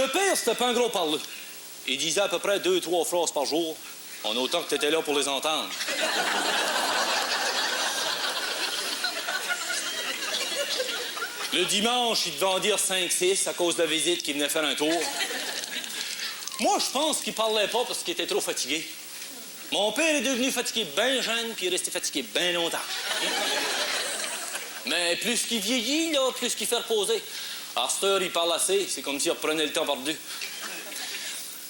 le pire, c'était pas un gros parleux. Il disait à peu près 2-3 phrases par jour. En autant que t'étais là pour les entendre. Le dimanche, il devait en dire 5-6 à cause de la visite qui venait faire un tour. Moi, je pense qu'il parlait pas parce qu'il était trop fatigué. Mon père est devenu fatigué bien jeune, puis il est resté fatigué bien longtemps. Mais plus qu'il vieillit, là, plus qu'il fait reposer. À cette heure, il parle assez. C'est comme s'il reprenait le temps par deux.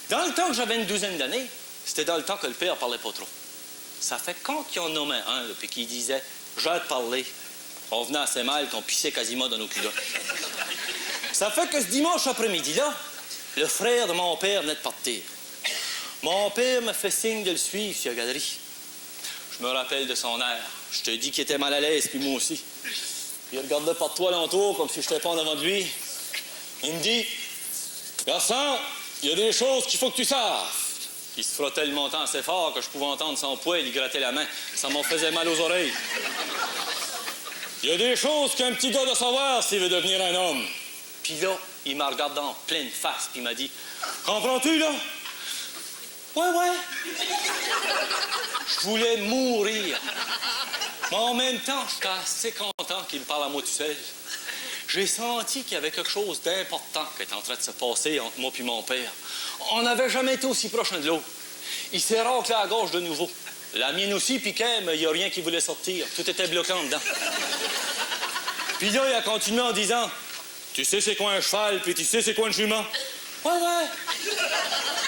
Dans le temps que j'avais une douzaine d'années, c'était dans le temps que le père parlait pas trop. Ça fait quand qu'il en nommait un, là, puis qu'il disait « j'ai te parler », on venait assez mal qu'on pissait quasiment dans nos culottes. Ça fait que ce dimanche après-midi-là, le frère de mon père venait de partir. Mon père me fait signe de le suivre sur la galerie. Je me rappelle de son air. Je te dis qu'il était mal à l'aise, puis moi aussi. Il regardait partout alentour comme si je n'étais pas en avant de lui. Il me dit « Garçon, il y a des choses qu'il faut que tu saches. » Il se frottait le montant assez fort que je pouvais entendre son poil, il grattait la main. Ça m'en faisait mal aux oreilles. Il y a des choses qu'un petit gars doit savoir s'il veut devenir un homme. Puis là, il m'a regardé en pleine face, puis il m'a dit « Comprends-tu, là? » « Ouais, ouais. » Je voulais mourir. Mais en même temps, j'étais assez content qu'il me parle à moi tout seul. J'ai senti qu'il y avait quelque chose d'important qui était en train de se passer entre moi et mon père. On n'avait jamais été aussi proches l'un de l'autre. Il s'est raclé à la gorge de nouveau. La mienne aussi piquait, mais il n'y a rien qui voulait sortir. Tout était bloquant dedans. Puis là, il a continué en disant « Tu sais c'est quoi un cheval, puis tu sais c'est quoi une jument? » « Ouais, ouais. »«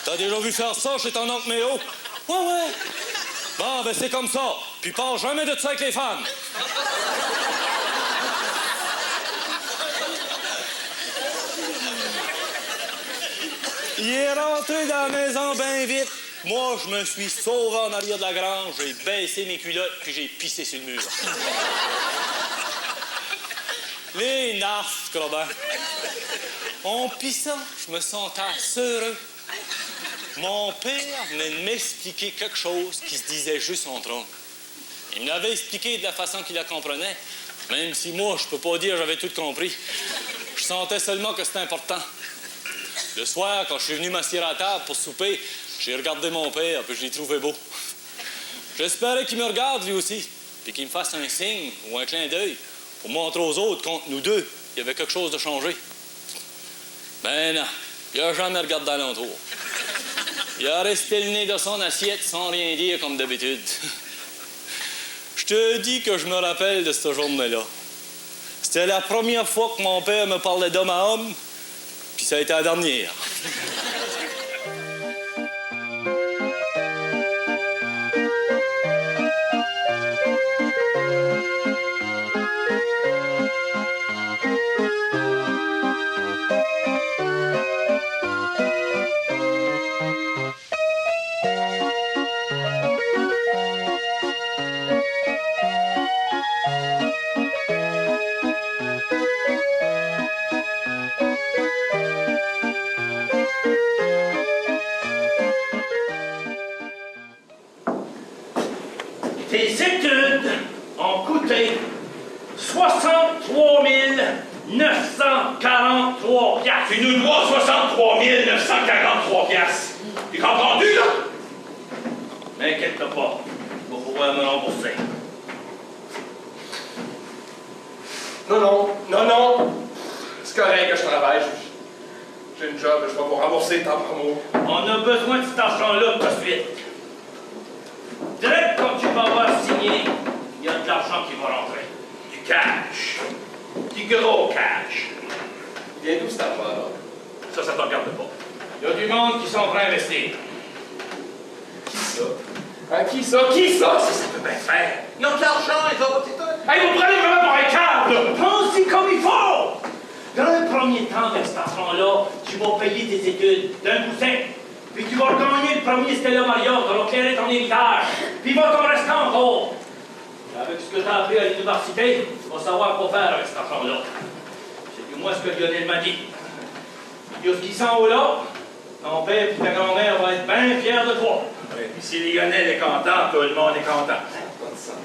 T'as déjà vu faire ça chez ton oncle Méo? »« Ouais, ouais. »« Bon, ben c'est comme ça. Puis parle jamais de ça avec les femmes. » Il est rentré dans la maison bien vite. Moi, je me suis sauvé en arrière de la grange, j'ai baissé mes culottes, puis j'ai pissé sur le mur. Les narfs, Robin. En pissant, je me sentais heureux. Mon père venait de m'expliquer quelque chose qui se disait juste entre nous. Il me l'avait expliqué de la façon qu'il la comprenait, même si moi, je peux pas dire que j'avais tout compris. Je sentais seulement que c'était important. Le soir, quand je suis venu m'asseoir à la table pour souper, j'ai regardé mon père, puis je l'ai trouvé beau. J'espérais qu'il me regarde, lui aussi, puis qu'il me fasse un signe ou un clin d'œil pour montrer aux autres qu'entre nous deux, il y avait quelque chose de changé. Ben non, il n'a jamais regardé alentour. Il a resté le nez dans son assiette sans rien dire comme d'habitude. Je te dis que je me rappelle de cette journée-là. C'était la première fois que mon père me parlait d'homme à homme, puis ça a été la dernière. Tes études ont coûté 63 943 piastres. Tu nous dois 63 943 piastres. Tu comprends-tu, là? M'inquiète pas, je vais pouvoir me rembourser. Non. C'est correct que je travaille. J'ai une job, je vais vous rembourser tant par mois. On a besoin de cet argent-là tout de suite. Direct quand tu vas avoir signé, il y a de l'argent qui va rentrer. Du cash. Du gros cash. Il vient d'où cet argent-là? Ça te regarde pas. Il y a du monde qui sont prêts à investir. Qui ça? Hein, qui ça? Qui ça? Ça peut bien faire. Ils ont de l'argent, ils ont... Hey, vous prenez vraiment pour un câble, là! Pense-y comme il faut! Dans le premier temps, avec cet argent-là, tu vas payer tes études d'un coup sec. Puis tu vas gagner le premier Stella Maria, tu vas éclairer ton héritage. Puis il va t'en rester encore. Avec ce que tu as appris à l'université, tu vas savoir quoi faire avec cet argent-là. C'est du moins ce que Lionel m'a dit. Il y a ce qui s'en va là, ton père et ta grand-mère vont être bien fiers de toi. Ouais, puis si Lionel est content, tout le monde est content. Ça n'a pas de sens.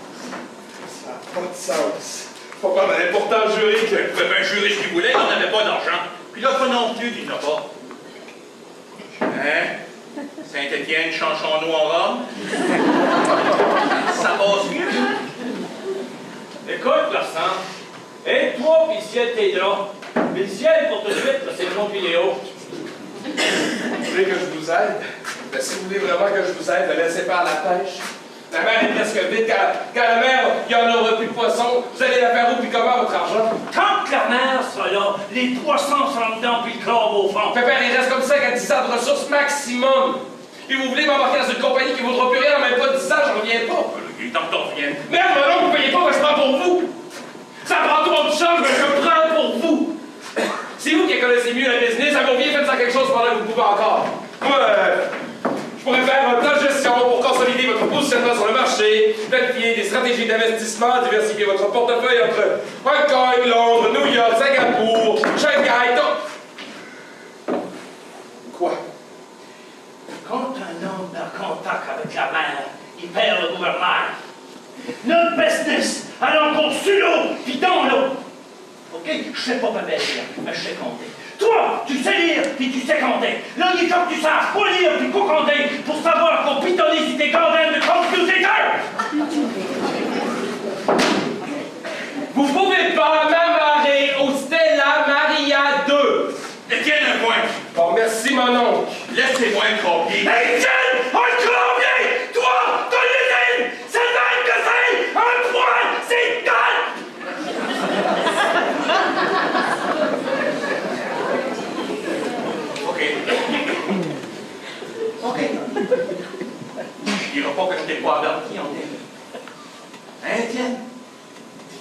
Ça n'a pas de sens. Faut pas pourtant jurer qu'il pouvait bien jurer ce qu'il voulait, il n'avait pas d'argent. Puis là, toi non plus, tu n'as pas. Saint-Étienne, chanchons-nous en Rome. Ça passe mieux. Écoute, Larsan, aide-toi pis ciel tes draps. Mais le ciel, pour tout de suite, c'est le nom de Léo. Vous voulez que je vous aide? Ben, si vous voulez vraiment que je vous aide, ne laissez pas à la pêche. La mer est presque vide. Quand la mer, il n'y en aura plus de poissons, vous allez la faire où puis comment votre argent? Tant que la mer sera là, les poissons seront dedans puis le crabe au fond. Pépère, il reste comme ça qu'à 10 ans de ressources maximum. Puis vous voulez m'embarquer dans une compagnie qui ne vaudra plus rien en même pas 10 ans, j'en reviens pas. Il est temps que t'en reviennes. Merde, mais non, vous payez pas, mais je prends pour vous. Ça prend trop de change, mais je prends pour vous. C'est vous qui connaissez mieux la business, ça vaut bien faites quelque chose pendant que vous pouvez encore. Moi, je pourrais faire un plan de gestion pour consolider votre positionnement sur le marché, planifier des stratégies d'investissement, diversifier votre portefeuille entre Hong Kong, Londres, New York, Singapour, Shanghai, Quoi? Quand un homme perd contact avec la mer, il perd le gouvernement. Notre business, elle a encore sur l'eau, puis dans l'eau. OK? Je sais pas papel lire, mais je sais compter. Toi, tu sais lire, puis tu sais compter. Là, il est temps que tu saches pas lire, puis quoi compter, pour savoir qu'on pitonner si t'es gardien de computer. Vous pouvez pas m'amarrer au Stella Maria 2. Étienne, un point. Bon, merci, mon oncle. Laissez-moi un cropier. Étienne, un clavier! Toi, t'as l'usine! C'est même que c'est! Un point, c'est dalle! OK. Je dirai pas que je t'ai pas averti, en fait. Hein, Étienne?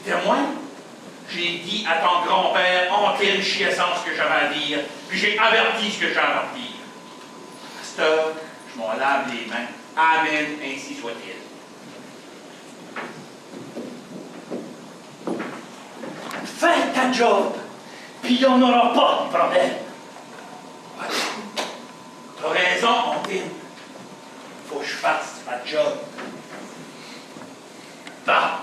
T'es témoin? J'ai dit à ton grand-père en quelle chiassance que j'avais à dire, puis j'ai averti ce que j'avais à dire. À cette heure, je m'en lave les mains. Amen, ainsi soit-il. Fais ta job, puis il n'y en aura pas de problème. T'as raison, Antine. Faut que je fasse ma job. Va!